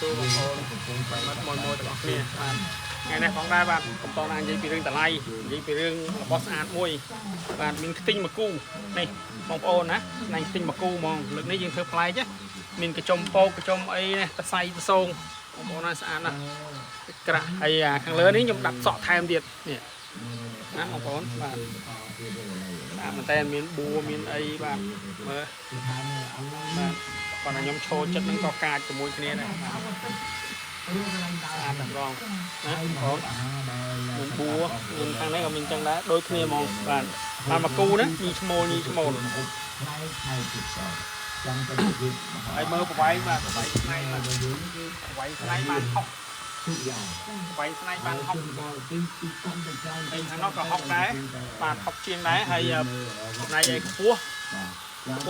សួរបងប្អូនបាទមកមួយទាំងអស់គ្នាបាទថ្ងៃនេះផងដែរបាទកំពុងតែនិយាយពីរឿងតម្លៃនិយាយពីរឿងរបស់ស្អាតមួយបាទមានខ្ទិញមកគូនេះបងប្អូនណាណៃខ្ទិញមកគូហ្មងលើកនេះយើងធ្វើប្លែកណាមានកញ្ចុំពោកកញ្ចុំអីនេះតសៃតសងបងប្អូនណាស្អាតណាស់ក្រាស់ហើយខាងលើនេះខ្ញុំដាក់សក់ថែមទៀតនេះណាបងប្អូនបាទស្អាតមែនតើមានបួរមានអីបាទមើលបាទគាត់ខ្ញុំឈរចិត្តនឹងក៏កាចជាមួយគ្នាដែរស្អាតតម្រងណាបងប្អូនមានបួរមានខាងនេះក៏មានចឹងដែរដូចគ្នាហ្មងបាទបានមកគូណាញីឈ្មោលហើយមើលប្រវែងបាទប្រវែងស្នៃបាទប្រវែងស្នៃបានហុកប្រវែងស្នៃបានហុកហើយខាងនោះក៏ហុកដែរបាទហុកជាងដែរហើយស្នៃឯខ្ពស់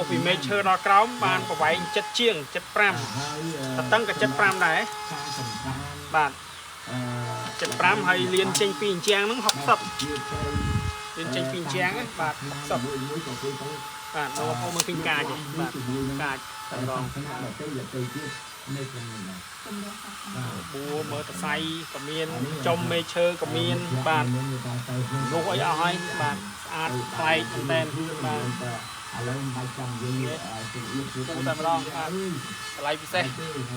ពីមេឃឈើដល់ក្រោមបានប្រវែង7ជាង75តតឹងក៏75ដែរបាទ75ហើយលៀនចេញពីអញ្ចាំងហ្នឹង60លៀនចេញពីអញ្ចាំងបាទ60បាទបងប្អូនមើលឃើញកាចបាទកាចតម្រងបួមើលតសៃក៏មានចំមេឈើក៏មានបាទរុះអីអស់ហើយបាទស្អាតប្លែកមែនតើបាទឥឡូវមិនបាច់ចាំយើងទូតែម្ដងបាទតម្លៃពិសេស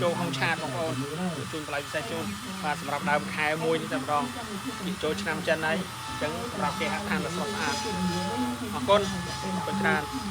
ចូលក្នុងឆាតបងប្អូនជូនតម្លៃពិសេសជូនបាទសម្រាប់ដើមខែមួយនេះតែម្ដងចូលឆ្នាំចិនហើយអញ្ចឹងសម្រាប់គេហៅថាស្អាតអរគុណច្រើន